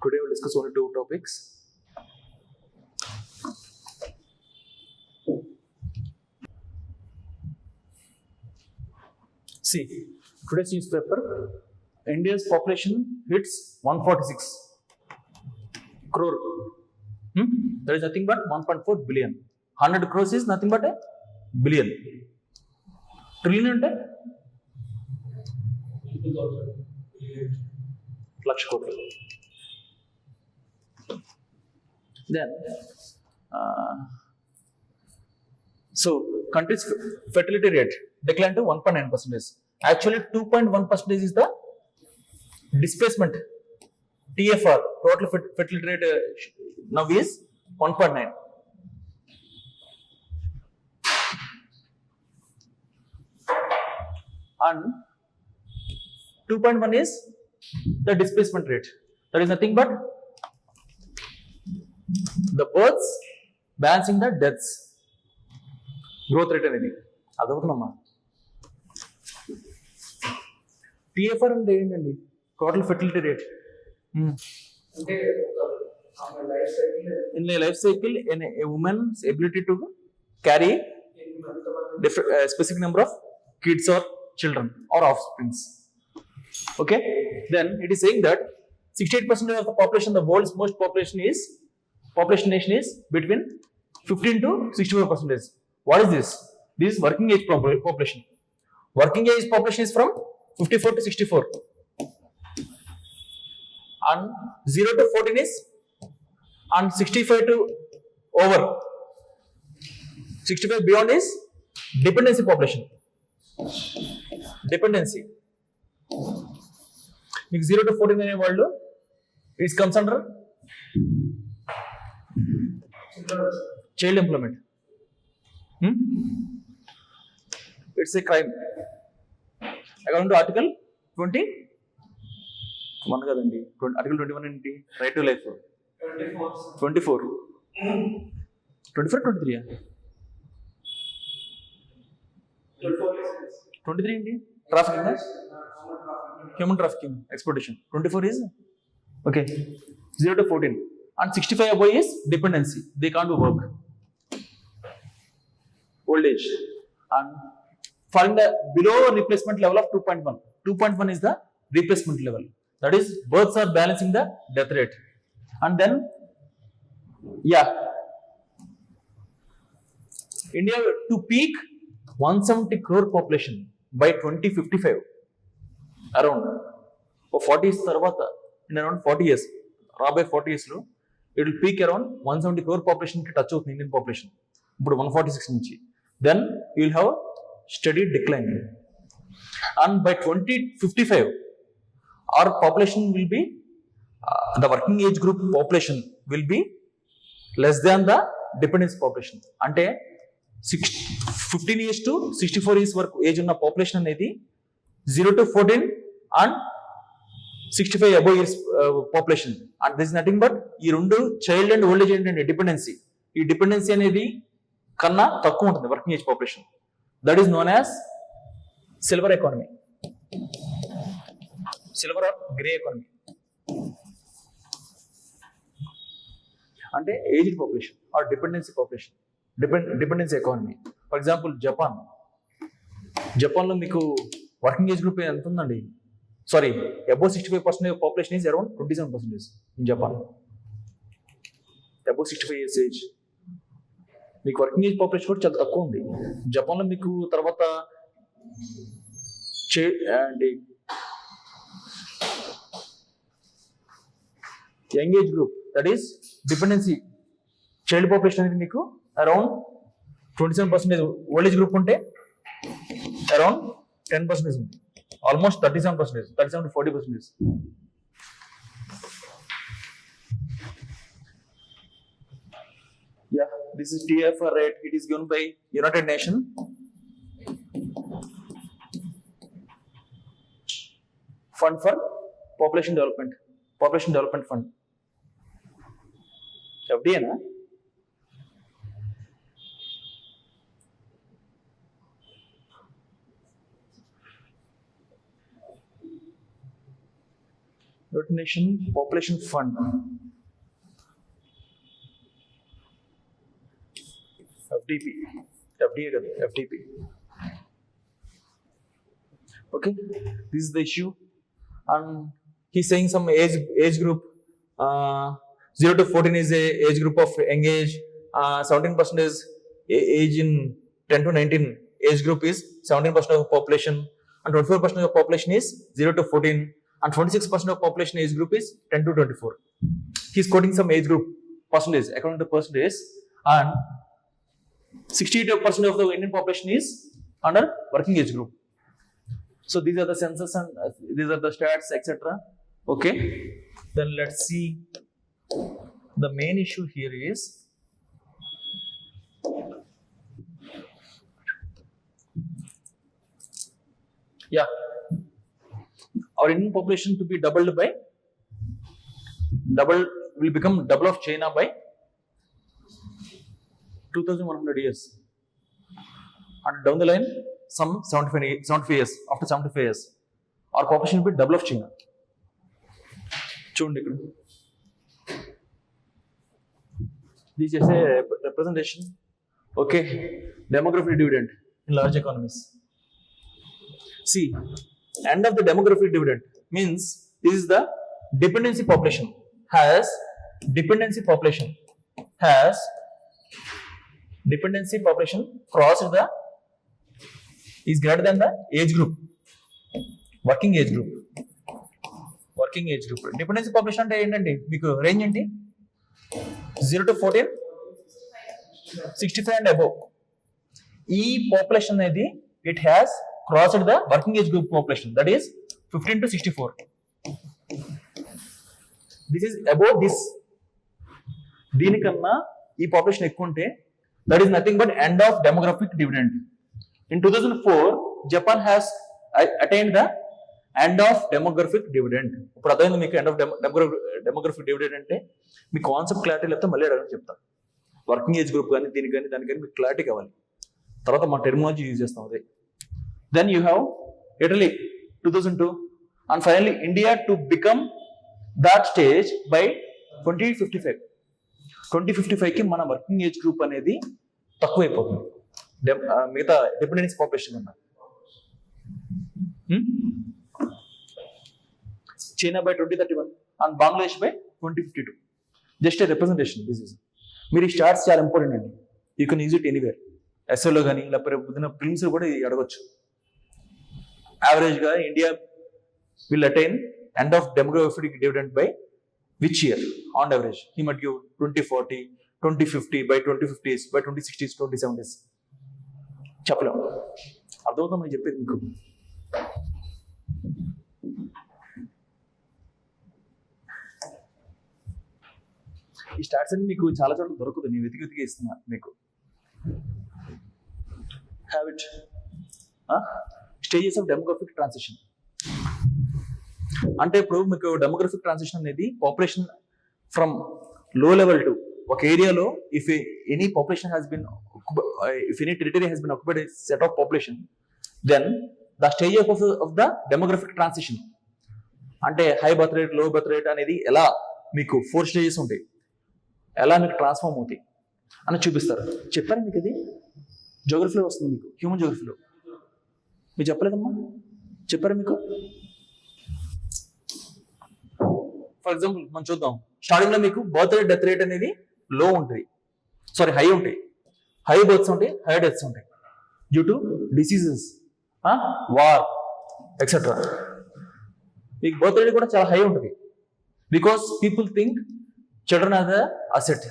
Today we'll discuss only two topics. See, today's newspaper, India's population hits 146 crore. There is nothing but 1.4 billion. 100 crores is nothing but a billion. Trillion ante laksh crore. Then, so country's fertility rate declined to 1.9%. Actually, 2.1% is the displacement. TFR, total fertility rate, now is 1.9. And 2.1 is the displacement rate. That is nothing but the births balancing the deaths. Growth rate అనేది అదవుతుందమ్మా. TFR అంటే ఏంటండి? Total fertility rate. In a life cycle, in a woman's ability to carry specific number of kids or children or offsprings. Okay, then it is saying that 68% of the population, the world's most population nation is between 15 to 64%. What is this? This is working age population. Working age population is from 54 to 64, and 0 to 14 is, and 65 to over 65 beyond is dependency population. Dependency. 0 to 14 అనే వాళ్ళు it comes under child employment. It's a crime. According to Article 21 కదండి. Article 21 ఏంటి? Right to life. 24 23 23 ఏంటి? Trafficking, human trafficking, exploitation. 24 is okay. 0 to 14 and 65 above is dependency. They can't do work. Old age. And falling the below replacement level of 2.1. 2.1 is the replacement level. That is, births are balancing the death rate. And then, India to peak 170 crore population by 2055. Around 40 years tarvata, in around 40 years, రాబోయే 40 years లో it will peak around 170 crore population కి touch అవుతుంది Indian population. ఇప్పుడు 146 నుంచి. Then you will have steady decline. And by 2055, our population will be, the working age group population will be less than the dependency population. అంటే 15 years to 64 years వరకు age ఉన్న population అనేది 0 to 14 and 65 above years population. And this nothing but ఈ రెండు child and old age ఏంటంటే dependency. ఈ dependency అనేది కన్నా తక్కువ ఉంటుంది working age population. That is known as silver economy, silver or grey economy. అంటే aged population or dependency population, dependency economy. For example జపాన్లో మీకు వర్కింగ్ ఏజ్ గ్రూప్ ఎంత ఉందండి? Sorry, above 65% population is around 27% in Japan. Above 65 years age. మీకు working age population కూడా చాలా తక్కువ ఉంది జపాన్లో. మీకు తర్వాత young age group, that is dependency child population అనేది మీకు అరౌండ్ 27%. ఓల్డ్ ఏజ్ గ్రూప్ ఉంటే అరౌండ్ 10% ఉంది. Almost 37%, 37 to 40%. Yeah, this is TFR rate. It is given by United Nations. Fund for Population Development Fund. FDA na? United Nations Population Fund. FDP. FDA కదా, FDP. Okay, this is the issue, and he's saying some age group. 0 to 14 is a age group of young age. 17% is age in 10 to 19 age group is 17% of the population, and 24% of the population is 0 to 14, and 26% of population age group is 10 to 24. He's quoting some age group percentage according to percentage, and 62% of the Indian population is under working age group. So these are the census and these are the stats, etc. Okay, then let's see. The main issue here is our Indian population to be doubled by will become double of China by 2100 years, and down the line some 75 years, after 75 years our population will be double of China. చూడండి ఇక్కడ this is a representation. Okay, demographic dividend in large economies. See, end of the demographic dividend means this is the dependency population has crossed the is greater than the age group, working age group. Dependency population అంటే ఏంటండి, మీకు range ఏంటి? 0 to 14, 65 and above. ఈ population అనేది it has crossed the working age group population, that is 15 to 64. This is above this. దీనికన్నా ఈ population ఎక్కువ ఉంటే that is nothing but end of demographic dividend. In 2004 Japan has attained the end of demographic dividend. ఇప్పుడు అర్థమైంది మీకు end of demographic dividend అంటే? మీ concept clarity లేకపోతే మళ్ళీ అడగని చెప్తాను. వర్కింగ్ ఏజ్ గ్రూప్ కానీ దీనికి కానీ దానికి కానీ మీకు క్లారిటీ కావాలి, తర్వాత మా టెర్మినాలజీ యూజ్ చేస్తాం అదే. Then you have Italy 2002, and finally India to become that stage by 2055. 2055కి మన వర్కింగ్ ఏజ్ గ్రూప్ అనేది తక్కువైపోతుంది మిగతా డిపెండెన్స్ పాపులేషన్ కన్నా. China by 2031 and Bangladesh by 2052. Just a representation. This is. మీరు ఈ స్టార్ట్స్ చాలా ఇంపార్టెంట్ అండి. You can use it anywhere. ఎస్ఏలో కానీ లేకపోతే ప్రిలిమ్స్ కూడా అడగొచ్చు. యావరేజ్గా India will attain end of demographic dividend by which year on average? He మట్ give 2040, 2050, by 2050s, by 2060s, 2070s. చెప్పలేము. అర్థమవుతామని చెప్పేది మీకు. ఈ స్టాట్స్ అన్ని మీకు చాలా చోట్ల దొరకదు, నేను వెతికి ఇస్తున్నా మీకు. Habit stages of demographic transition అంటే ఇప్పుడు మీకు డెమోగ్రఫిక్ ట్రాన్సిషన్ అనేది population from low level to ఒక ఏరియాలో if any population has been if any territory has been occupied set of population, then the stage of the demographic transition అంటే high birth rate, low birth rate అనేది ఎలా మీకు 4 stages ఉంటాయి, ఎలా మీకు transform అవుతాయి అని చూపిస్తారు. చెప్పారు మీకు? అది జోగ్రఫీలో వస్తుంది మీకు, హ్యూమన్ జోగ్రఫీలో. మీరు చెప్పలేదమ్మా? చెప్పారు మీకు? ఫర్ ఎగ్జాంపుల్ మనం చూద్దాం. స్టార్టింగ్ లో మీకు బర్త్ రేట్, డెత్ రేట్ అనేది లో ఉంటుంది, సారీ హై ఉంటాయి. హై బర్త్స్ ఉంటాయి, హై డెత్స్ ఉంటాయి due to diseases, war etcetera. మీకు బర్త్ రేట్ కూడా చాలా హై ఉంటుంది because people think children as a asset.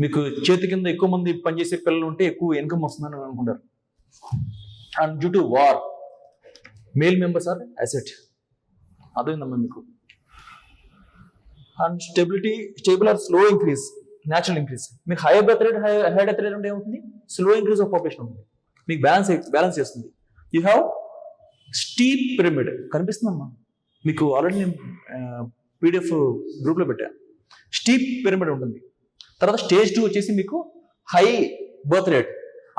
మీకు చేతి కింద ఎక్కువ మంది పనిచేసే పిల్లలు ఉంటే ఎక్కువ ఇన్కమ్ వస్తుందని అనుకుంటారు. And due to war male members are asset. అర్థమైందమ్మా మీకు? And stable or slow increase, natural increase. మీకు high birth rate, high death rate ఉంటే ఏమవుతుంది? స్లో ఇంక్రీజ్ ఆఫ్ పాపులేషన్ ఉంటుంది. మీకు బ్యాలెన్స్ చేస్తుంది. You have steep pyramid. కనిపిస్తుందమ్మా మీకు? ఆల్రెడీ నేను PDF గ్రూప్లో పెట్టాను. స్టీప్ పిరమిడ్ ఉంటుంది. తర్వాత స్టేజ్ 2 వచ్చేసి మీకు high birth rate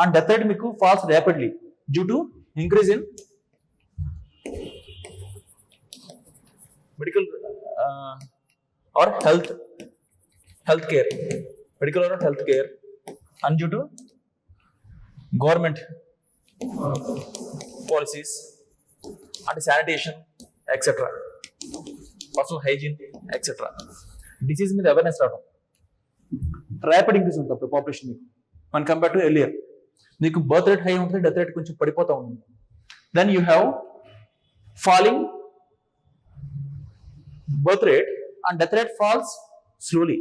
and death rate మీకు falls rapidly due to increase in medical or healthcare, medical or healthcare, and due to government policies and sanitation, etc., personal hygiene, etc. Disease మీద awareness రావడం, rapid increase ఉంటుంది అప్పుడు population మీకు మన compare to earlier. మీకు birth rate high ఉంటుంది, death rate కొంచెం పడిపోతూ ఉంటుంది. Then you have falling birth rate and death rate falls slowly.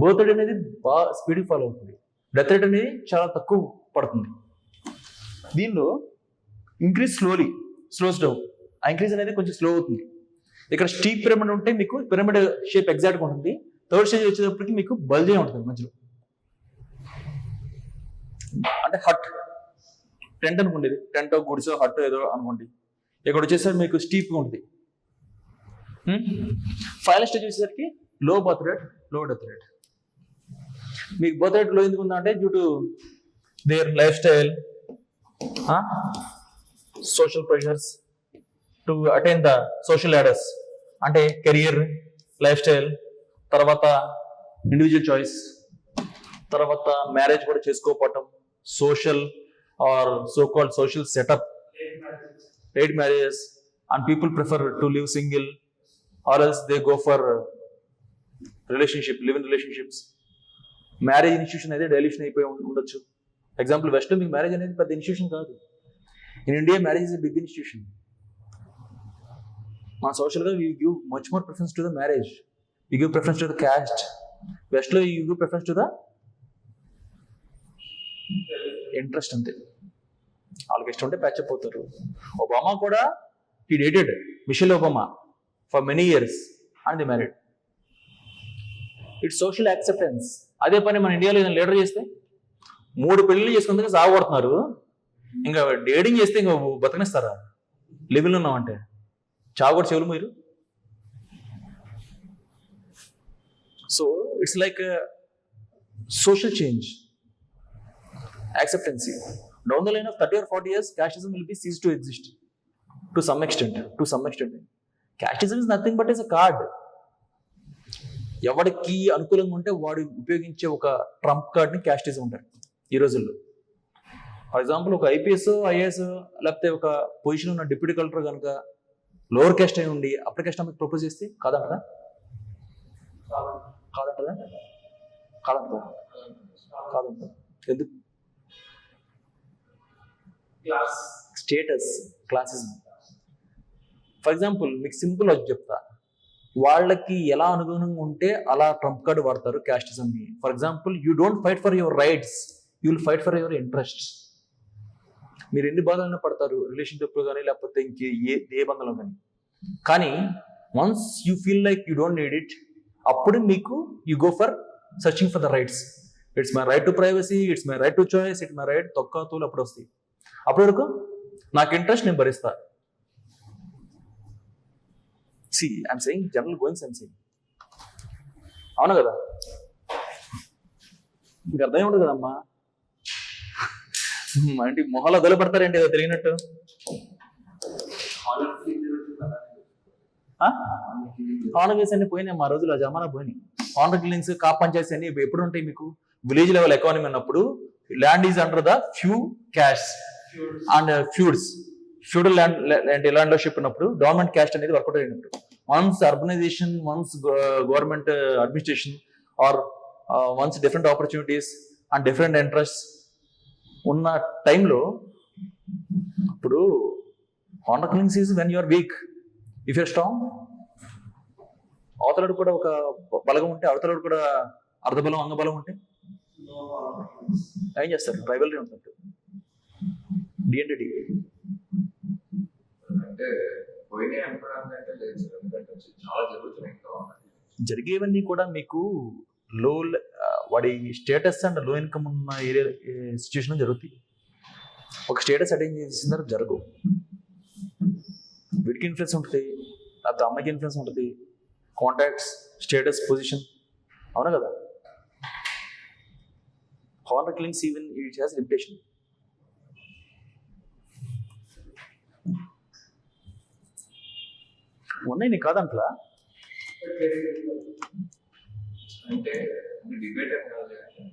Birth rate అనేది బాగా స్పీడ్గా ఫాలో అవుతుంది, డెత్ రేట్ అనేది చాలా తక్కువ పడుతుంది. దీనిలో ఇంక్రీజ్ స్లోస్ డౌన్, ఆ ఇంక్రీజ్ అనేది కొంచెం స్లో అవుతుంది. ఇక్కడ స్టీప్ పిరమిడ్ ఉంటే మీకు పిరమిడ్ షేప్ ఎగ్జాక్ట్గా ఉంటుంది. థర్డ్ స్టేజ్ వచ్చేటప్పటికి మీకు బల్జే ఉంటుంది మధ్యలో, అంటే హట్ టెంట్ అనుకోండి, టెంట్ గుడిసో హట్ ఏదో అనుకోండి. ఇక్కడ వచ్చేసరికి మీకు స్టీప్గా ఉంటుంది. ఫైనల్ స్టేజ్ వచ్చేసరికి low birth rate, low death rate. మీకు బర్త్ రేట్ లో ఎందుకు ఉందా అంటే due to their lifestyle, social pressures to attain the social ladders, అంటే కెరియర్, లైఫ్ స్టైల్, తర్వాత ఇండివిజువల్ చాయిస్, తర్వాత మ్యారేజ్ కూడా చేసుకోకపోవటం, social or so called social setup, late marriages, and people prefer to live single or else they go for live-in relationships. Marriage institution అయితే dilution అయిపోయి ఉండొచ్చు. Example వెస్ట్లో మీకు marriage అనేది పెద్ద ఇన్స్టిట్యూషన్ కాదు. In India marriage is a big institution. మా సోషల్గా we give much more preference to the marriage, you give preference to the caste. వెస్ట్లో you give preference to the interest, అంతే. వాళ్ళకి ఇష్టం ఉంటే ప్యాచప్ అవుతారు. ఒబామా కూడా he dated Michelle Obama for many years and they married. It's social acceptance. అదే పని మన ఇండియాలో ఏదైనా లీడర్ చేస్తే 3 పెళ్లి చేసుకుంటే సాగొడుతున్నారు. ఇంకా డేటింగ్ చేస్తే ఇంకా బతకనిస్తారా? లివింగ్లో ఉన్నామంటే చావగొడు చెవులు మీరు. So it's like social change, acceptancy. Down the line of 30 or 40 years, casteism will be ceased to exist to some extent. Casteism is nothing but is a card. ఎవరికి అనుకూలంగా ఉంటే వాడు ఉపయోగించే ఒక ట్రంప్ కార్డ్ని క్యాస్టిజం ఉంటారు ఈ రోజుల్లో. ఫర్ ఎగ్జాంపుల్ ఒక ఐపీఎస్, ఐఏఎస్ లేకపోతే ఒక పొజిషన్ ఉన్న డిప్యూటీ కలెక్టర్ కనుక లోవర్ క్యాస్ట్ అయి ఉండి అప్పర్ క్యాస్ట్ ఆమెకు ప్రపోజ్ చేస్తే కాదంటదా? ఎందుకు? Status, classism. ఫర్ ఎగ్జాంపుల్ మీకు సింపుల్ వచ్చి చెప్తా, వాళ్ళకి ఎలా అనుగుణంగా ఉంటే అలా ట్రంప్ కార్డు వాడతారు క్యాస్టిజంని. For example, you don't fight for your rights, you will fight for your interests. మీరు ఎన్ని బాధలైనా పడతారు రిలేషన్షిప్ కానీ లేకపోతే ఇంకే ఏ బంధంలో కానీ once you feel like you don't need it, అప్పుడు మీకు you go for searching for the rights. It's my right to privacy, it's my right to choice, it's my right తొక్కతూలు అప్పుడు వస్తాయి. అప్పటి వరకు నాకు ఇంట్రెస్ట్ నేను భరిస్తా. See I'm saying general goings I'm saying, అవును కదా? మీకు అర్థం ఉండదు కదమ్మా. అంటే మొహాలు వదిలిపెడతారేంటి ఏదో తెలియనట్టు. ఆనర్ కిల్లింగ్స్ అన్ని పోయినాయి మా రోజులు, జమానా పోయినాయి. ఆనర్ కిల్లింగ్స్, కాప్ పంచాయతీస్ అన్ని ఎప్పుడు ఉంటాయి మీకు? విలేజ్ లెవెల్ ఎకానమీ అన్నప్పుడు land is under the few caste and feudal land ship ఉన్నప్పుడు గవర్నమెంట్ క్యాస్ట్ అనేది వర్కౌట్ అయినప్పుడు, once urbanization, once government administration or once different opportunities and different interest ఉన్న టైంలో, ఇప్పుడు honour killings is when you're weak. If you're strong, అవతలడు కూడా ఒక బలగం ఉంటే, అవతలడు కూడా అర్ధబలం అంగబలం ఉంటే ఏం చేస్తారు? ట్రైబల్ ఉంటుంది, డిఎన్డి. జరిగేవన్నీ కూడా మీకు లో వాడి స్టేటస్ అండ్ లో ఇన్కమ్ ఉన్న ఏరియా సిచ్యువేషన్ జరుగుతాయి. ఒక స్టేటస్ అటైన్ చేసిన తర్వాత జరగవు. వీడికి ఇన్ఫ్లుయెన్స్ ఉంటుంది, లేకపోతే అమ్మాయికి ఇన్ఫ్లుయెన్స్ ఉంటుంది, కాంటాక్ట్స్, స్టేటస్, పొజిషన్, అవునా కదా? Honour killings even it has limitation. ఉన్నాయి, నీ కాదంట్లా. అంటే డిబేట్ అని కాదు కానీ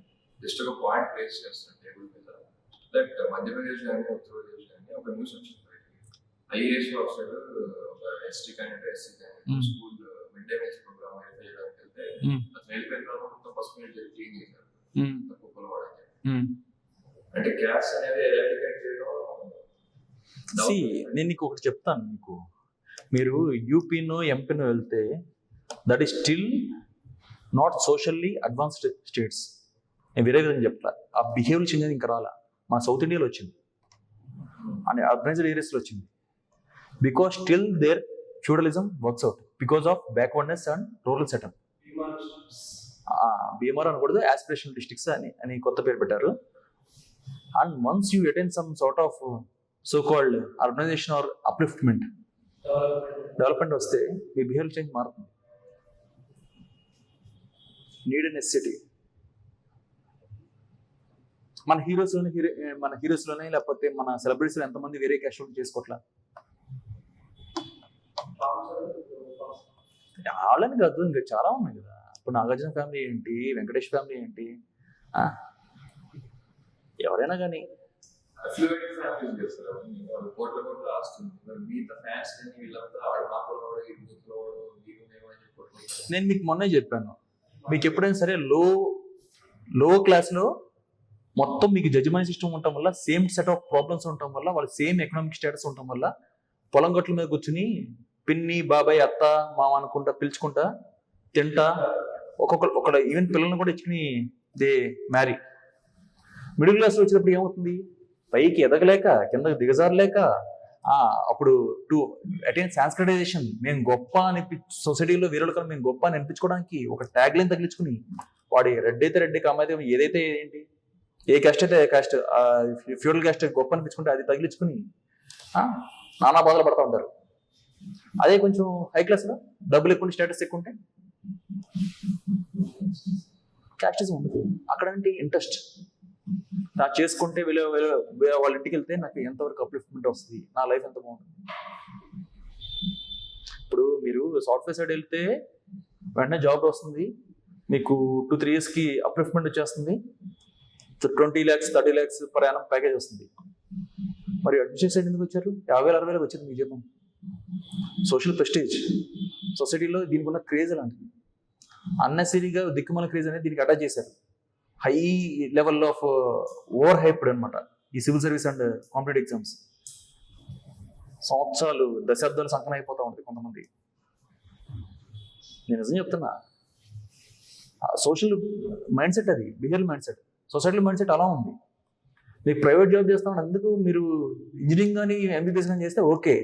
జస్ట్ ఒక పాయింట్ ప్లేస్ చేస్తాను టేబుల్ మీద దట్ మధ్యప్రదేశ్ కానీ ఉత్తరప్రదేశ్ కానీ ఒక న్యూస్ వచ్చింది ఐఏఎస్ ఆఫీసర్ ఒక ST candidate SC candidate school mid day meals programme verify చేయడానికి వెళ్తే అతను వెళ్ళిపోయిన తర్వాత మొత్తం పసుపు నీళ్ళు క్లీన్ చేశారు కుక్కలు వాడకి. అంటే క్యాస్ట్ అనేది ఎరాడికేట్ చేయడం. నేను నీకు ఒకటి చెప్తాను, మీకు మీరు యూపీనో ఎంపీనో వెళ్తే that is still not socially advanced states. నేను వేరే విధంగా చెప్తా, ఆ బిహేవియర్ చేంజ్ అనేది ఇంకా రాలా. మన సౌత్ ఇండియాలో వచ్చింది అండ్ అర్బనైజ్డ్ ఏరియాస్లో వచ్చింది. Because still there feudalism works out because of backwardness and rural setup. BMR అనకూడదు, ఆస్పిరేషనల్ డిస్ట్రిక్ట్స్ అని కొత్త పేరు పెట్టారు. And once you attend some sort of so called urbanization or upliftment development వస్తే మీ బిహేవియర్ చేంజ్ మారుతుంది. Need and necessity. మన హీరోస్లోనే లేకపోతే మన సెలబ్రిటీస్లో ఎంతమంది వేరే క్యాస్ట్ చేసుకోవట్లా? వాళ్ళని కాదు, ఇంకా చాలా ఉన్నాయి కదా. ఇప్పుడు నాగార్జున ఫ్యామిలీ ఏంటి, వెంకటేష్ ఫ్యామిలీ ఏంటి, ఎవరైనా కానీ నేను మీకు మొన్నే చెప్పాను, మీకు ఎప్పుడైనా సరే లో క్లాస్లో మొత్తం మీకు జడ్జిమెంట్ సిస్టమ్ ఉండటం వల్ల, సేమ్ సెట్ ఆఫ్ ప్రాబ్లమ్స్ ఉండటం వల్ల, వాళ్ళ సేమ్ ఎకనామిక్ స్టేటస్ ఉండటం వల్ల పొలం గట్ల మీద కూర్చుని పిన్ని బాబాయ్ అత్త మామ అనుకుంటా పిలుచుకుంటా తింటా ఒక ఈవెన్ పిల్లల్ని కూడా ఇచ్చుకుని దే మ్యారీ. మిడిల్ క్లాస్లో వచ్చేటప్పుడు ఏమవుతుంది, పైకి ఎదగలేక కిందకి దిగజారలేక అప్పుడు టు అటైన్ సాంస్క్రిటైజేషన్, మేము గొప్ప సొసైటీలో వీరుల కన్నా మేము గొప్ప అని అనిపించుకోవడానికి ఒక ట్యాగ్ లైన్ తగిలించుకుని వాడి రెడ్ అయితే రెడ్ కామైతే ఏదైతే ఏంటి, ఏ క్యాస్ట్ అయితే క్యాస్ట్, ఫ్యూడల్ క్యాస్ట్ గొప్ప అనిపించుకుంటే అది తగిలించుకుని నానా బాధలు పడుతూ ఉంటారు. అదే కొంచెం హై క్లాస్లో డబ్బులు ఎక్కువ స్టేటస్ ఎక్కువ ఉంటే క్యాస్టిజం ఉండదు. అక్కడంటే ఇంట్రెస్ట్, నా చేసుకుంటే వాళ్ళ ఇంటికి వెళ్తే నాకు ఎంతవరకు అప్లిఫ్ట్మెంట్ వస్తుంది, నా లైఫ్ ఎంత బాగుంటుంది. ఇప్పుడు మీరు సాఫ్ట్వేర్ సైడ్ వెళ్తే వెంటనే జాబ్ వస్తుంది, మీకు 2-3 yearsకి అప్లిఫ్ట్మెంట్ వచ్చేస్తుంది, 20 lakhs 30 lakhs per annum package వస్తుంది. మరి అడ్మిషన్ సైడ్ ఎందుకు వచ్చారు? 50,000-60,000 వచ్చింది మీ జీతం. సోషల్ ప్రెస్టేజ్, సొసైటీలో దీనికి ఉన్న క్రేజ్ అలాంటిది. అన్నెసరీగా దిక్కుమల క్రేజ్ అనేది దీనికి అటాచ్ చేశారు. High level of over hyped అనమాట ఈ civil service and competitive exams. సంవత్సరాలు దశాబ్దాలు సంకలం అయిపోతూ ఉంటుంది కొంతమంది. నేను నిజం చెప్తున్నా, సోషల్ మైండ్ సెట్ అది, behaviour mind set, societal mind set అలా ఉంది. మీకు ప్రైవేట్ జాబ్ చేస్తామని అందుకు మీరు ఇంజనీరింగ్ కానీ ఎంబీబీఎస్ కానీ చేస్తే ఓకే.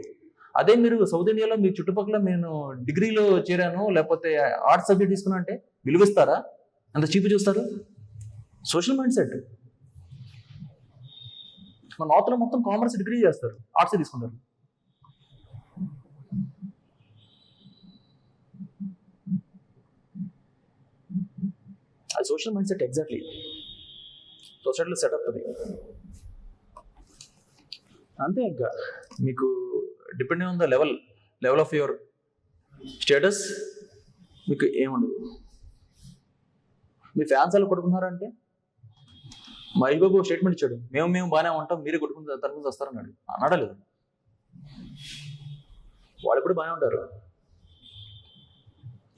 అదే మీరు సౌత్ ఇండియాలో మీ చుట్టుపక్కల నేను డిగ్రీలో చేరాను లేకపోతే ఆర్ట్స్ సబ్జెక్ట్ తీసుకున్నా అంటే విలువిస్తారా? అంత చీపు చూస్తారు. Social mind set. మన నార్త్లో మొత్తం కామర్స్ డిగ్రీ చేస్తారు, ఆర్ట్స్ తీసుకుంటారు. అది సోషల్ మైండ్ సెట్ ఎగ్జాక్ట్లీ. సొసైటీలో సెటప్ అది అంతే. ఇంకా మీకు depending on the level of your status మీకు ఏముండదు. మీ ఫ్యాన్స్ అలా కొట్టుకున్నారంటే మహేష్ బాబు స్టేట్మెంట్ ఇచ్చాడు, మేము బాగానే ఉంటాం, మీరే కొట్టుకుని తరపున వస్తారన్నాడు. అన్నాడా లేదు? వాళ్ళు ఎప్పుడు బాగానే ఉంటారు.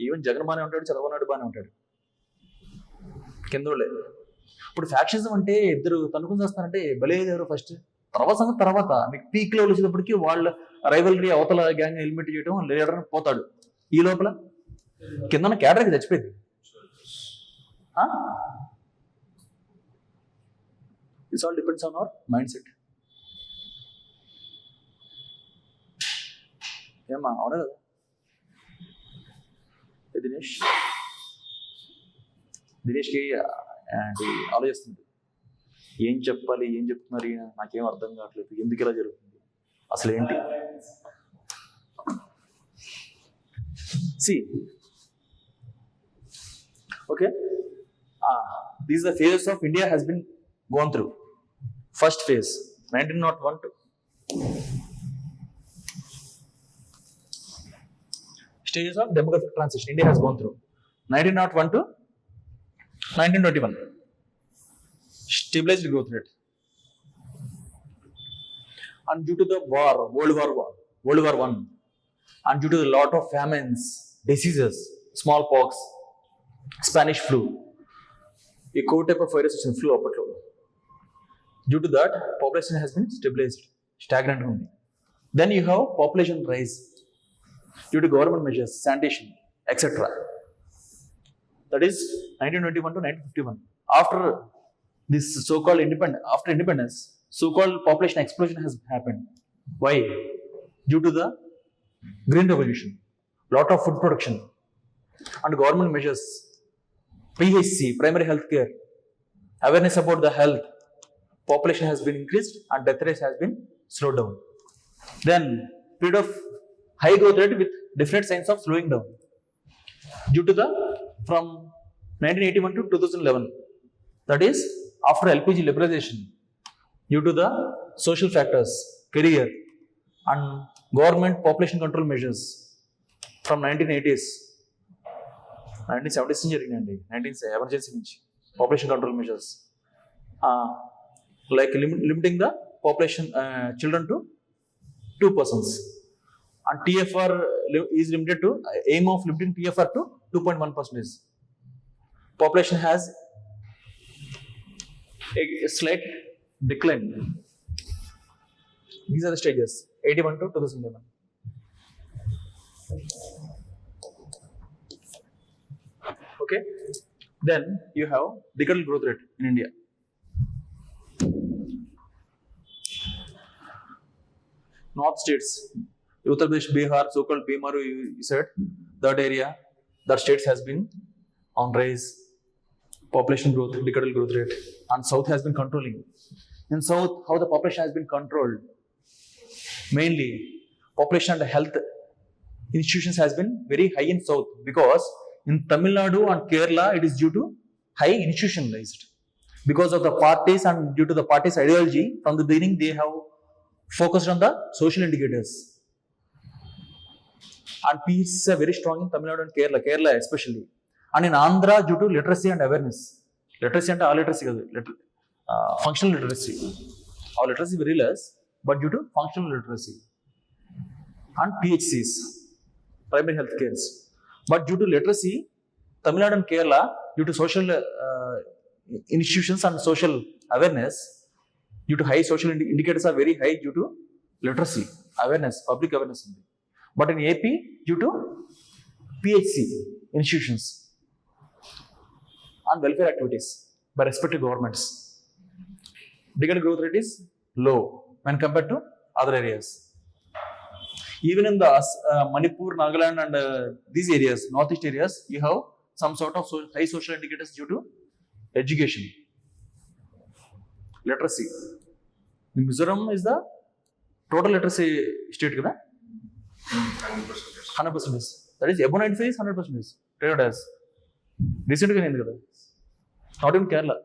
ఈవెన్ జగన్ బాగానే ఉంటాడు, చంద్రబాబు నాయుడు బాగానే ఉంటాడు, కింద వాళ్ళే. ఇప్పుడు ఫ్యాక్షనిజం అంటే ఇద్దరు తనుకుని చేస్తారంటే బలేదారు ఫస్ట్, తర్వాత మీకు పీక్ లెవెల్ వచ్చేటప్పటికి వాళ్ళ రైవలరీ అవతల గ్యాంగ్ ఎలిమినేట్ చేయడం, లీడర్ పోతాడు. ఈ లోపల కింద క్యాడర్కి చచ్చిపోయింది. It's all depends on our mind set. ఏమా అవునా కదా దినేష్కి ఆలోచిస్తుంది, ఏం చెప్పాలి, ఏం చెప్తున్నారు ఈయన, నాకేం అర్థం కావట్లేదు, ఎందుకు ఇలా జరుగుతుంది, అసలు ఏంటి. Okay, these the phases of India has been gone through. First phase 1901 to stages of demographic transition India has gone through. 1901 to 1921. Stabilized growth rate. And due to the war, World War I, and due to the lot of famines, diseases, smallpox, Spanish flu, a core type of virus is flu apatlo. Due to that, population has been stabilized, stagnant only. Then you have population rise due to government measures, sanitation, etc. That is 1921 to 1951. After this so-called independence, so-called population explosion has happened. Why? Due to the Green Revolution, lot of food production, and government measures, PHC, primary health care, awareness about the health, population has been increased and death rate has been slowed down. Then period of high growth rate with different signs of slowing down. Due to the from 1981 to 2011, that is after LPG liberalization, due to the social factors, career, and government population control measures from 1980s, 1970s జరిగినాయండి, 19 emergency నుంచి population control measures, like limiting the population children to 2 persons, and TFR is limited to aim of limiting TFR to 2.1%. Population has a slight decline. These are the stages 81 to 2011. Okay, then you have decadal growth rate in India. North states, Uttar Pradesh, Bihar, so-called Bimaru, you said, that area, that states has been on rise, population growth, decadal growth rate, and South has been controlling. In South, how the population has been controlled? Mainly, population and health institutions has been very high in South, because in Tamil Nadu and Kerala, it is due to high institutionalized. Because of the parties and due to the parties' ideology, from the beginning they have focused on the social indicators. And peace is very strong in Tamil Nadu and Kerala especially. And in Andhra, due to literacy and awareness. Literacy and all literacy, functional literacy. Our literacy very less, but due to functional literacy. And PHCs, primary health cares. But due to literacy, Tamil Nadu and Kerala, due to social institutions and social awareness, due to high social indicators are very high due to literacy, awareness, public awareness. But in AP, due to PHC institutions and welfare activities by respective governments, decadal growth rate is low when compared to other areas. Even in the Manipur, Nagaland, and these areas, northeast areas, you have some sort of high social indicators due to education, literacy. Mizoram is the total literacy state, 100%. 100%. That is above 95 is 100%. Treated as recently, not in Kerala.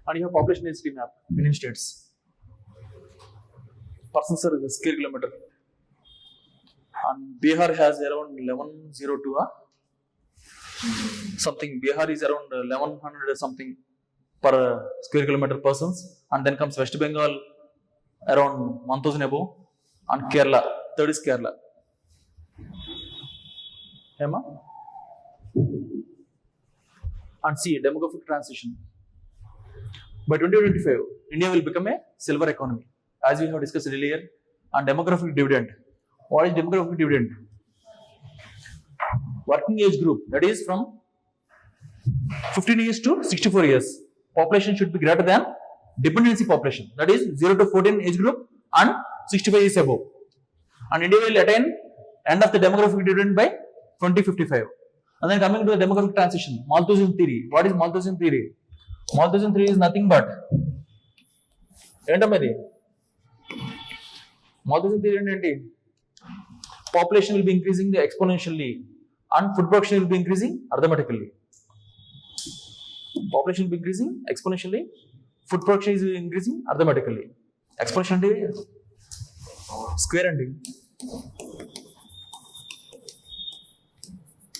And you have population density map in Indian states. Persons per square kilometer. And Bihar has around 1102 something. Bihar is around 1100 something per square kilometer persons. And then comes West Bengal around 1000 above. And Kerala, third is Kerala. Emma? And see, demographic transition. By 2025, India will become a silver economy, as we have discussed earlier. And demographic dividend. What is demographic dividend? Working age group, that is from 15 years to 64 years. Population should be greater than dependency population, that is 0 to 14 age group and 65 years above. And India will attain end of the demographic dividend by 2055. And then coming to the demographic transition, Malthus's theory. What is Malthus's theory? Malthus's theory is nothing but Malthus's theory ఏంటి? Population will be increasing exponentially and food production will be increasing arithmetically. Population will be increasing exponentially, food production is increasing arithmetically. Exponentially square అండి,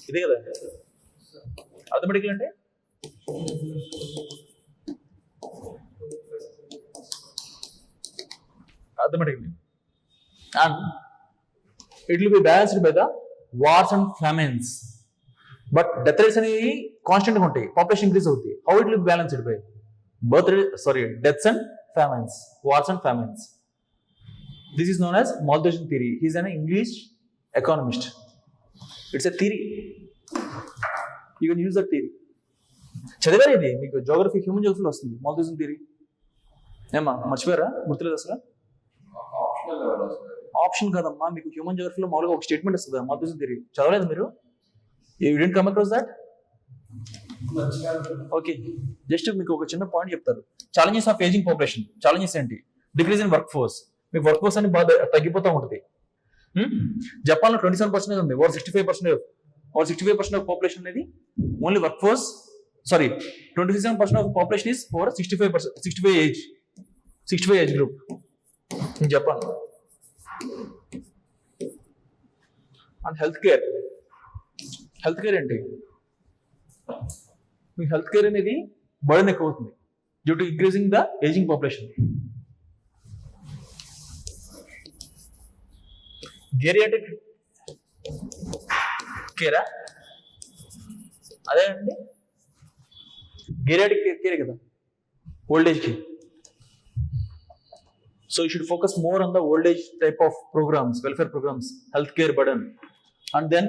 ఇదే కదా arithmetical అంటే. Arithmetical and it will be balanced by the wars and famines. But death rates అనేవి constant గా ఉంటాయి, population increase అవుతాయి. How it will be balanced by deaths and famines, wars and famines. This is known as Malthus's theory. He is an English economist. It's a theory. You can use that theory. చదివారు ఇది మీకు geography, human జోగ్రఫీలో వస్తుంది Malthus theory. ఏమా మర్చిపోయారా, గుర్తులేదు అసలు? Optional level వస్తుంది. Option కాదమ్మా, మీకు హ్యూమన్ జోగ్రఫీలో మామూలుగా ఒక స్టేట్మెంట్ వస్తుంది మాల్థస్ థియరీ. చదవలేదు మీరు? You didn't come across that? Okay, just మీకు ఒక చిన్న పాయింట్ చెప్తారు. Challenges of ageing population. Challenges ఏంటి? Decrease in workforce. మీకు వర్క్ ఫోర్స్ అని బాగా తగ్గిపోతూ ఉంటుంది. జపాన్ లో 27% ఉంది, ఓవర్ 65% ఆఫ్ పాపులేషన్ అనేది only workforce. Sorry, 27% of population is over 65 age group in Japan. And healthcare ఏంటి? మీ హెల్త్ కేర్ అనేది బర్డెన్ ఎక్కువ అవుతుంది due to increasing the ageing population. Geriatric కేరా? అదే అండి, గేరియాట్రిక్ కేరే కదా ఓల్డ్ ఏజ్ కి. So you should focus more on the old age type of programmes, welfare programmes, health care burden. And then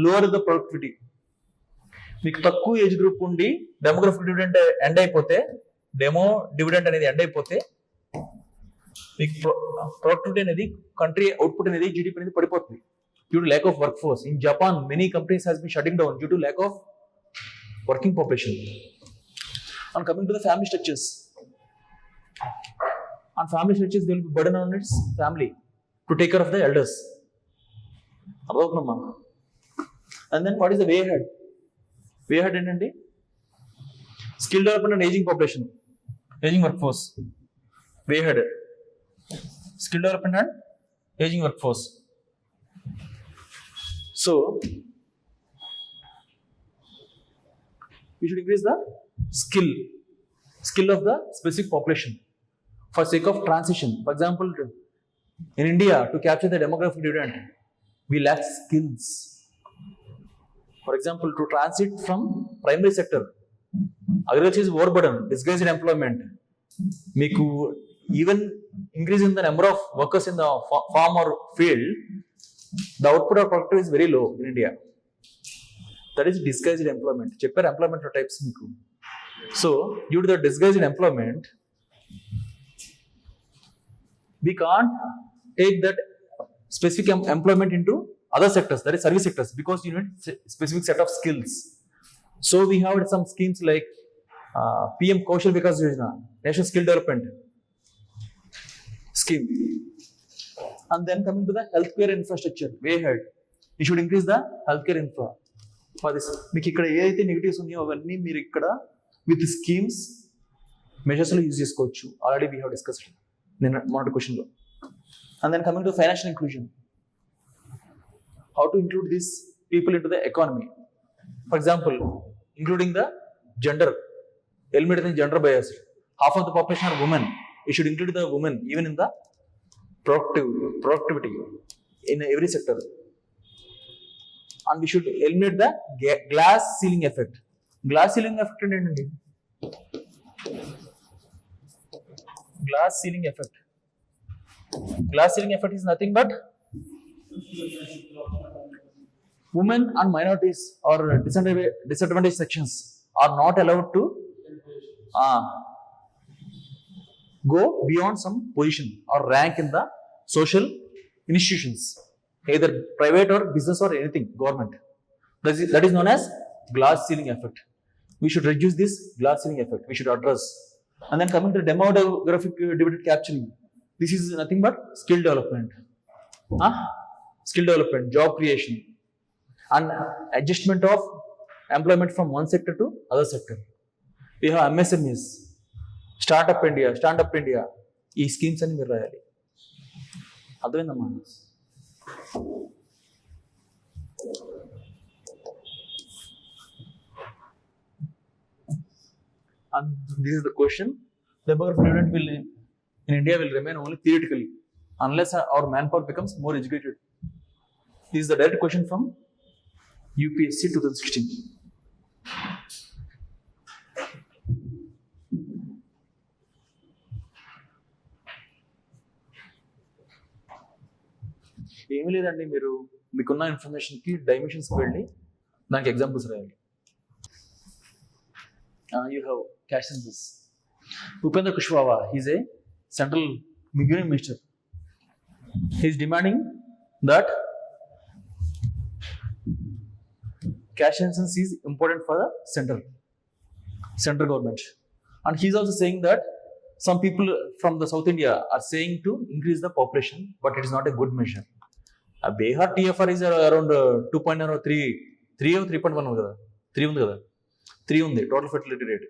lower the productivity. మీకు తక్కువ age group ఉండి demographic dividend end అయిపోతే, డివిడెండ్ అనేది end అయిపోతే మీకు productivity అనేది, country output అనేది, GDP అనేది పడిపోతుంది due to lack of work force. In Japan many companies has been shutting down due to lack of working population. And coming to the family structures. On family structures, there will be burden on its family to take care of the elders. And then what is the way ahead? Way ahead ఏంటండి? Skill development and aging population, aging workforce. Way ahead. Skill development and aging workforce. So we should increase the skill of the specific population for sake of transition. For example, in India, to capture the demographic dividend, we lack skills. For example, to transit from primary sector, agriculture is overburden, disguised employment. Meeku even increase in the number of workers in the farm or field, the output of productivity is very low in India. That is disguised employment. Cheppar employment types meeku. So due to the disguised employment, we can't take that specific employment into other sectors, that is service sectors, because you need specific set of skills. So we have some schemes like PM Kaushal Vikas Yojana, National Skill Development Scheme. And then coming to the healthcare infrastructure, way ahead, you should increase the healthcare infra. For this, మీకు ఇక్కడ ఏదైతే negatives ఉన్నాయో అవన్నీ మీరు ఇక్కడ with schemes measures లో use చేసుకోవచ్చు. Already we have discussed నిన్న మొదటి క్వశ్చన్లో. And then coming to financial inclusion, how to include these people in to the economy. For example, including the gender, eliminating gender bias. Half of the population are women. You should include the women even in the productivity in every sector. And we should eliminate the glass ceiling effect. Glass ceiling effect ఏంటండి? Glass ceiling effect. Glass ceiling effect is nothing but women and minorities or disadvantaged sections are not allowed to go beyond some position or rank in the social institutions, either private or business or anything, government. That is known as glass ceiling effect. We should reduce this glass ceiling effect. We should address. And then coming to demographic dividend capturing, this is nothing but skill development, job creation, and adjustment of employment from one sector to other sector. We have MSMEs, Startup India, ఈ schemes అన్ని మీరు రాయాలి. అర్థమైందమ్మా? And this is the question. Demographic dividend will in India will remain only theoretically unless our manpower becomes more educated. This is the direct question from UPSC 2016. ఏమీ లేదండి, మీరు మీకున్న ఇన్ఫర్మేషన్కి డైమెన్షన్స్కి వెళ్ళి దానికి ఎగ్జాంపుల్స్ రాయాలి. You have cash census. Upendra Kushwaha, he is a central union minister. He is demanding that cash census is important for the central government. And he is also saying that some people from the South India are saying to increase the population, but it is not a good measure. Bihar TFR is around 2.03, 3 or 3.1 కదా, 3 ఉంది కదా, 3 ఉంది total fertility rate.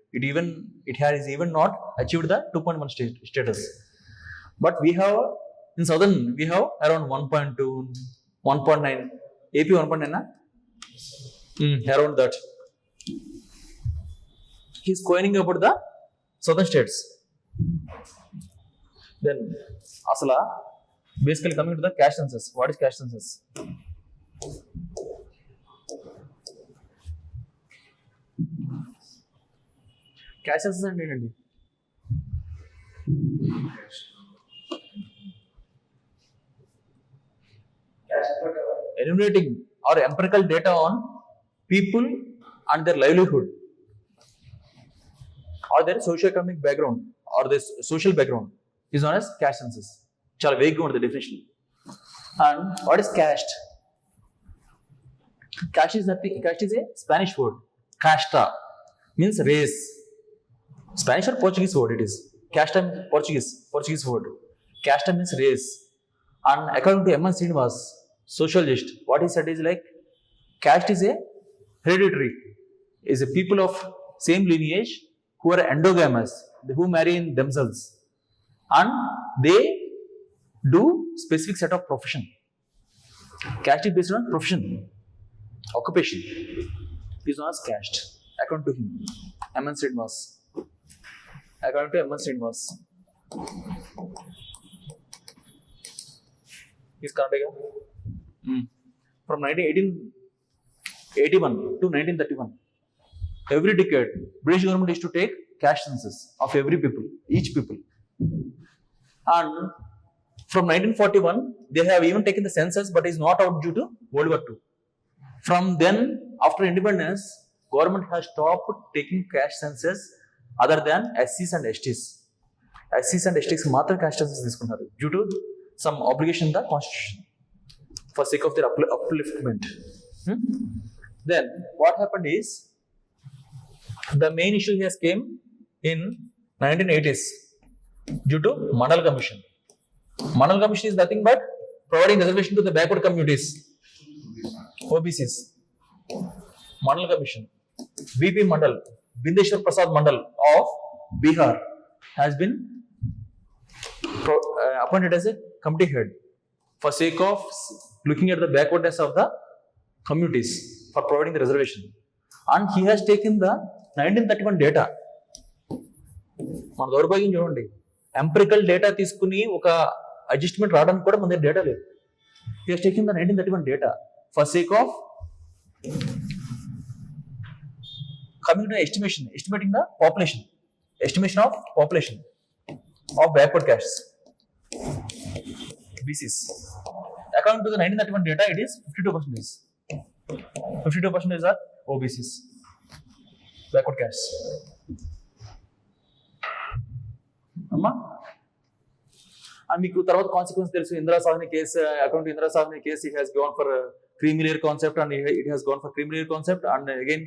It has even not achieved the 2.1 status. But we have in southern we have around 1.2, 1.9. AP 1.9 na? Around that. He is questioning about the southern states. Then asala basically coming to the cash census. What is cash census? Cash census అంటే ఏంటండి? Enumerating or empirical data on people and their livelihood or their socio-economic background or their social background is known as cash census. చాలా వేగ్గా ఉంటుంది definition. And what is caste? Caste is nothing. Caste is a Spanish word. Casta means race. Spanish or Portuguese word it is. Casta means Portuguese word. Casta means race. And according to M.N. Srinivas, sociologist, what he said is like caste is a hereditary, is a people of same lineage who are endogamous, who marry in themselves, and they do specific set of profession. Caste is based on profession, occupation. Is known as caste according to him, M.N. Srinivas. According to M.N. Srinivas, he's Karnataka. From 1881 to 1931, every decade, British government used to take cash census of every people, each people. And from 1941, they have even taken the census, but is not out due to World War II. From then, after independence, government has stopped taking cash census other than SCs and STs. SCs and STs మాత్రం cash census తీసుకున్నారు due to some obligation in the constitution for sake of their upliftment. Then what happened is the main issue here came in 1980s due to Mandal Commission. Mandal Commission is nothing but providing reservation to the backward communities, OBCs. Mandal Commission. VP Mandal, Bindeshwar Prasad Mandal of Bihar has been appointed as a committee head for sake of looking at the backwardness of the communities for providing the reservation. And he has taken the 1931 data. మన దౌర్భాగ్యం చూడండి, empirical data తీసుకుని ఒక adjustment రావడానికి కూడా మన దగ్గర data లేదు. He has taken the 1931 data for sake of coming to estimating the population, estimation of population of backward castes, BCs. According to the 1931 data, it is 52%. 52% are OBCs, backward castes. అమ్మా, and మీకు తర్వాత consequence తెలుసు. Indira Sawhney case, account Indira Sawhney case, it has gone for creamy layer concept, and it has gone for creamy layer concept, and again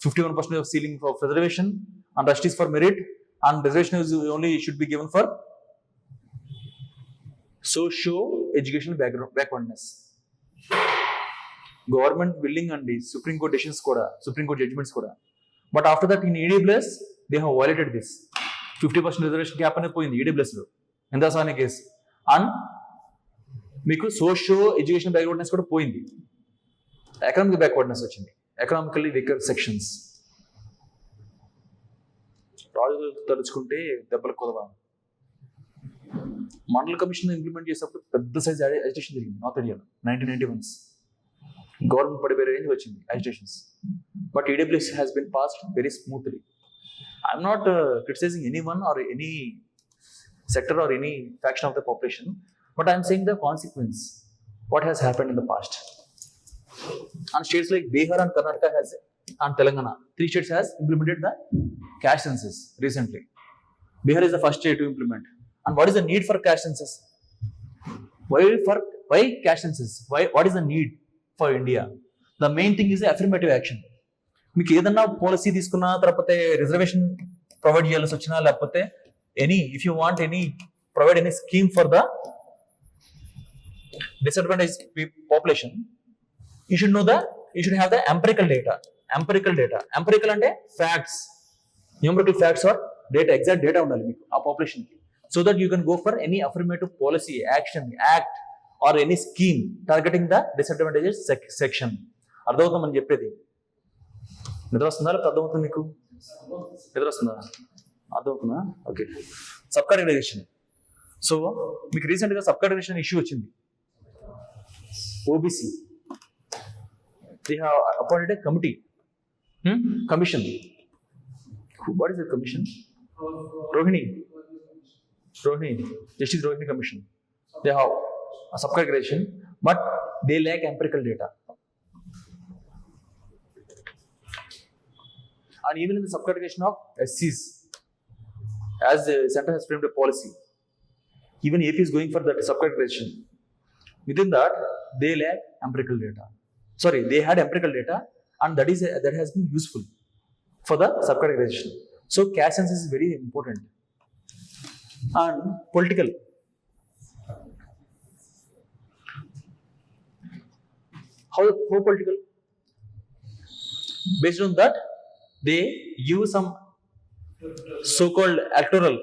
51% of ceiling for reservation, and rest is for merit, and reservation is only should be given for socio-educational backwardness. Government willing and the Supreme Court decisions kuda, Supreme Court judgments kuda, but after that in EWS they have violated this 50% reservation cap ane poyindi EWS lo Indira Sahni case, and మీకు socio education backwardness కూడా పోయింది, economic backwardness వచ్చింది, economically weaker sections. రాజులు తలుచుకుంటే దెబ్బలు కొలవా. మండల commission implement చేసేటప్పుడు పెద్ద సైజ్ అజిటేషన్ జరిగింది నార్త్ ఇండియాలో 1991. గవర్నమెంట్ పడిపోయే రేంజ్ వచ్చింది agitations. But EWS has been passed very smoothly. I'm not criticizing any one or any sector or any faction of the population, but I am saying the consequence, what has happened in the past. And states like Bihar and Karnataka and Telangana, 3 states has implemented the caste census recently. Bihar is the first state to implement. And what is the need for caste census? Why caste census? What is the need for India? The main thing is the affirmative action. మీకు ఏదన్నా policy తీసుకున్నా, లేకపోతే reservation provide చేయాల్సి వచ్చినా, లేకపోతే if you want provide any scheme for the disadvantaged population, you should have the empirical data. Empirical అంటే facts, numerical facts or data, exact data ఉండాలి మీకు ఆ population కి, so that you can go for any affirmative policy, action, act or any scheme targeting the disadvantaged section. అర్థమవుతుందని చెప్పేది. నిద్ర వస్తుందా లేకపోతే అర్థమవుతుంది మీకు? నిద్ర వస్తుందా? అర్థమవుతుందా? ఓకే. Sub categorisation. సో మీకు రీసెంట్గా సబ్ కేటగరైజేషన్ ఇష్యూ వచ్చింది. OBC they have appointed A committee, commission. What is the commission? Rohini, justice Rohini commission. They have sub categorisation, but they lakh empirical data. And even in the sub-categorization of SCs, as the center has framed a policy, even AP is going for that sub-categorization. Within that, they lack empirical data. Sorry, they had empirical data, and that has been useful for the sub-categorization. So, caste census is very important. And political. How political? Based on that, they use some so-called electoral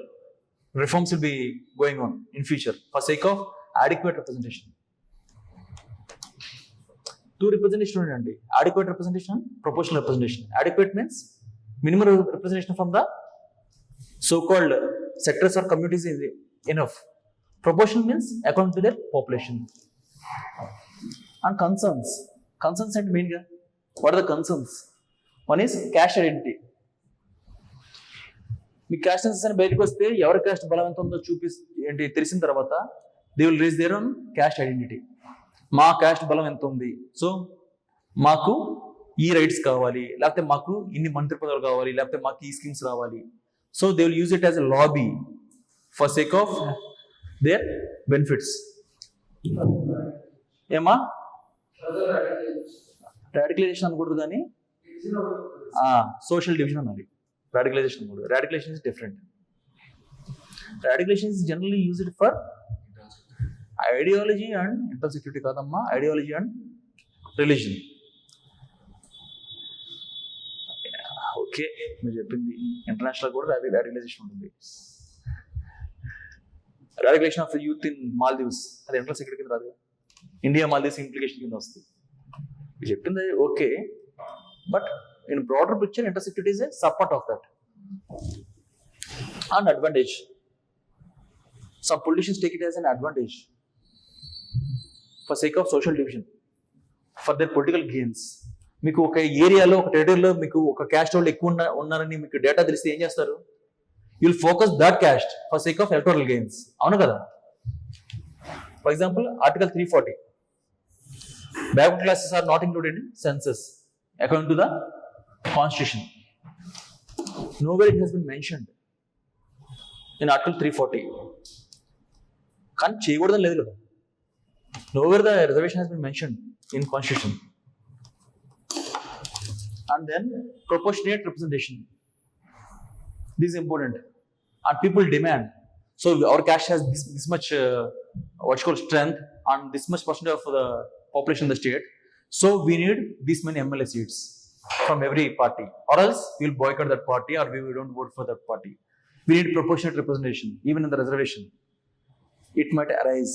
reforms will be going on in future for sake of adequate representation. 2 representation unandi, adequate representation, proportional representation. Adequate means minimum representation from the so-called sectors or communities is enough. Proportional means according to their population. And concerns and mean ga, what are the concerns? One is caste identity. Me caste census అని బయటకు వస్తే ఎవరి caste బలం ఎంత ఉందో తెలిసిన తర్వాత they will raise their own caste identity. మా క్యాస్ట్ బలం ఎంత ఉంది, సో మాకు ఈ రైట్స్ కావాలి, లేకపోతే మాకు ఇన్ని మంత్రి పదవులు కావాలి, లేకపోతే మాకు ఈ స్కీమ్స్ రావాలి. So they will use it as a lobby for sake of their benefits. ఏమా రాడికలైజేషన్ అనకూడదు కానీ సోషల్ డివిజన్ అన్నది. Radicalization mode. Radicalization is different. Radicalization is generally used for ideology and internal security kadamma, ideology and religion. Okay, మీరు చెప్పింది international కూడా radicalization ఉంటుంది. Radicalization of the youth in Maldives, అది internal security కింద రాదు, India Maldives implication కింద వస్తుంది. మీరు చెప్పింది okay, but in broader picture, intersecurity is a subpart of that. And advantage. Some politicians take it as an advantage for sake of social division, for their political gains. మీకు ఒక ఏరియాలో, ఒక టెరిటరీలో మీకు ఒక క్యాస్ట్ వాళ్ళు ఎక్కువ ఉన్నారని మీకు డేటా తెలిస్తే ఏం చేస్తారు? You'll focus that caste for sake of electoral gains. అవును కదా? For example article 340, backward classes are not included in census according to the Constitution. Nowhere it has been mentioned in Article 340. కానీ చేయకూడదని లేదు కదా. Nowhere the reservation has been mentioned in Constitution. And then proportionate representation. This is important. And people demand. So our caste has this much what's called strength and this much percentage of the population in the state. So we need this many MLA seats from every party, or else we will boycott that party or we don't vote for that party. We need proportionate representation even in the reservation. It might arise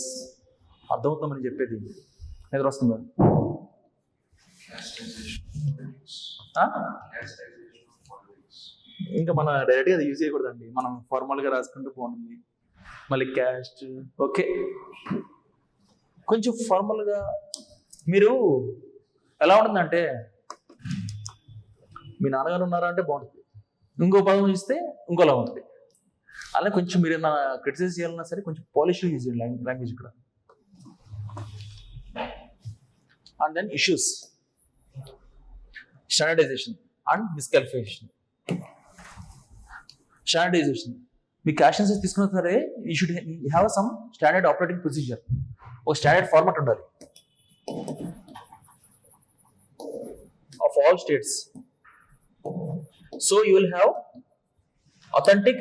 అర్థమవుతామని చెప్పేది నిద్ర వస్తుందా? ఆ? ఇంకా మన డైరెక్ట్గా అది use చేయకూడదండి, మనం ఫార్మల్గా రాసుకుంటూ పోతుంది. మళ్ళీ క్యాస్ట్ ఓకే, కొంచెం ఫార్మల్గా మీరు ఎలా ఉంటుందంటే మీ నాన్నగారు ఉన్నారా అంటే బాగుంటుంది, ఇంకో పదం ఇస్తే ఇంకోలా ఉంటుంది. అలా కొంచెం మీరు ఏమైనా క్రిటిసైజ్ చేయాలన్నా సరే కొంచెం పాలిష్గా యూజ్ చేయండి లాంగ్వేజ్ ఇక్కడ. And then issues, standardisation and misclassification. Standardisation, మీ క్యాష్ సెన్సెస్ తీసుకున్న సరే you should have some standard operating procedure, ఒక స్టాండర్డ్ ఫార్మాట్ ఉండాలి of all states. So you will have authentic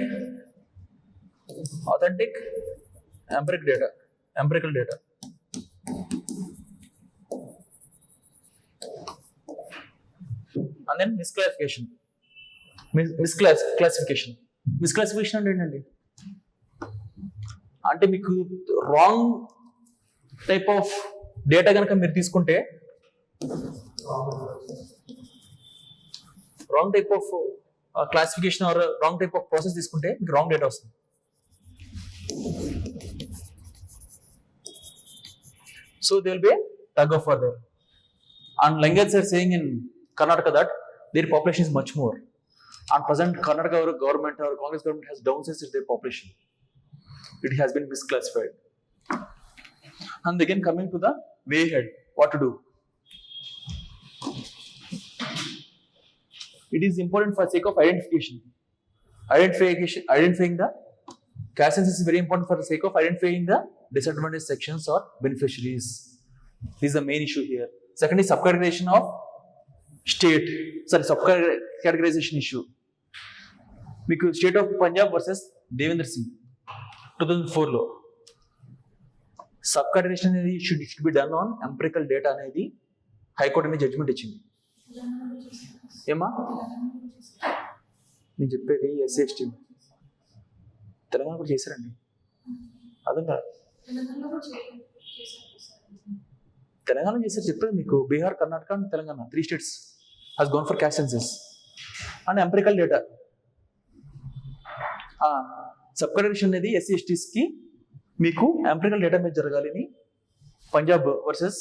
empirical data. And then misclassification అంటే ఏంటండి? అంటే మీకు wrong type of data కనుక మీరు తీసుకుంటే, wrong type of classification or wrong type of process తీసుకుంటే మీకు రాంగ్ డేటా వస్తుంది. So there will be a tug of war there. And Langens are saying in Karnataka that their population is much more. And present Karnataka government or Congress government has downsized their population. It has been misclassified. And again coming to the way ahead, what to do? It is important for the sake of identification. Identifying the caste census is very important for the sake of identifying the disadvantaged sections or beneficiaries. This is the main issue here. Second is subcategorization of state. Subcategorization issue. Because state of Punjab versus Devendra Singh 2004 లో subcategorization అనేది should be done on empirical data అనేది high court అనేది judgement ఇచ్చింది. ఏమా నేను చెప్పేది SC ST Telangana కూడా చేశారండి, అర్థం కాదు. తెలంగాణ చేశారు చెప్పేది మీకు. Bihar, Karnataka and Telangana 3 states has gone for caste census and empirical data. సబ్కాటగరైజేషన్ అనేది ఎస్సీ ఎస్టీస్కి మీకు ఎంపిరికల్ డేటా మీద జరగాలి అని Punjab versus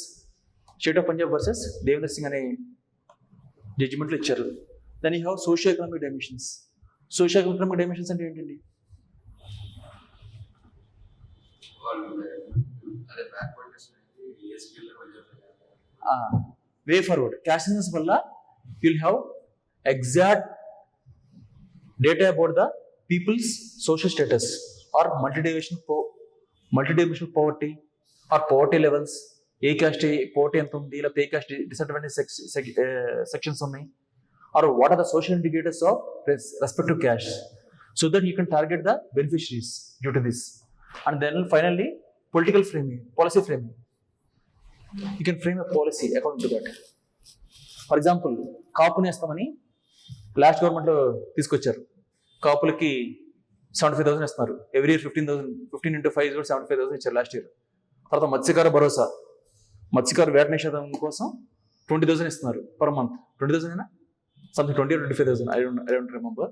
state of Punjab versus Devendra Singh అనే జడ్జిమెంట్లు ఇచ్చారు. దాని have socio economic dimensions. Socio economic dimensions అంటే ఏంటండి? Way forward. క్యాస్ట్ సెన్సస్ వల్ల you'll have exact data about the people's social status or multidimensional poverty or poverty levels. ఏ క్యాస్ట్ పోవర్టీ ఎంత ఉంది, లేకపోతే ఏ క్యాస్ట్ డిసడ్వాంటేజ్ సెక్షన్స్ ఉన్నాయి, or what are the social indicators of respective caste, so that you can target the beneficiaries due to this. And then finally political framing, policy framing. You can frame a policy according to that. For example, Kapu నేస్తామని last గవర్నమెంట్లో తీసుకొచ్చారు. కాపులకి 75,000 ఇస్తున్నారు. Every year 15 into 5 కూడా 75,000 ఇచ్చారు last year. తర్వాత మత్స్యకార భరోసా, మత్స్యకార వేట నిషేధం కోసం 20,000 ఇస్తున్నారు పర్ మంత్. 20,000 అయినా something 20 or 25,000, I don't remember.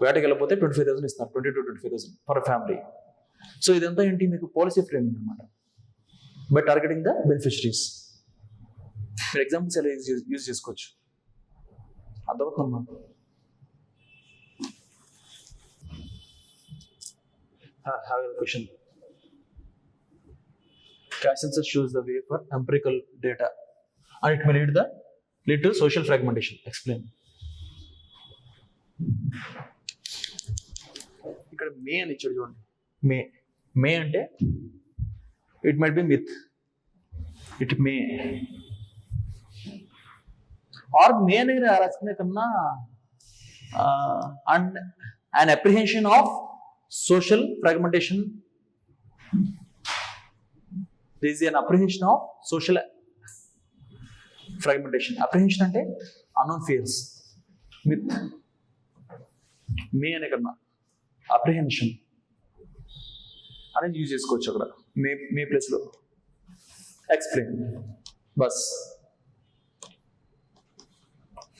వేటకి వెళ్ళిపోతే 25,000 ఇస్తున్నారు, 20 to 25,000 ఫర్ ఫ్యామిలీ. సో ఇదంతా ఏంటి, మీకు పాలసీ ఫ్రేమింగ్ అనమాట, బై టార్గెటింగ్ ద బెనిఫిషరీస్. మీరు ఎగ్జాంపుల్స్ ఎలా యూజ్ చేసుకోవచ్చు, అర్థమవుతుందమ్మా? Have a question. Caste census shows the way for empirical data, and it may lead to social fragmentation. Explain. ఇక్కడ మే అని ఇచ్చాడు చూడండి. మే అంటే it might be myth, it may or may అనేది రాసుకునే కన్నా and an apprehension of social fragmentation. There is an apprehension of social fragmentation. Apprehension అంటే unknown fears. Myth. మే అనే కన్నా అప్రిహెన్షన్ అనేది యూజ్ చేసుకోవచ్చు అక్కడ. మీ ప్లేస్లో ఎక్స్ప్లెయిన్ బస్.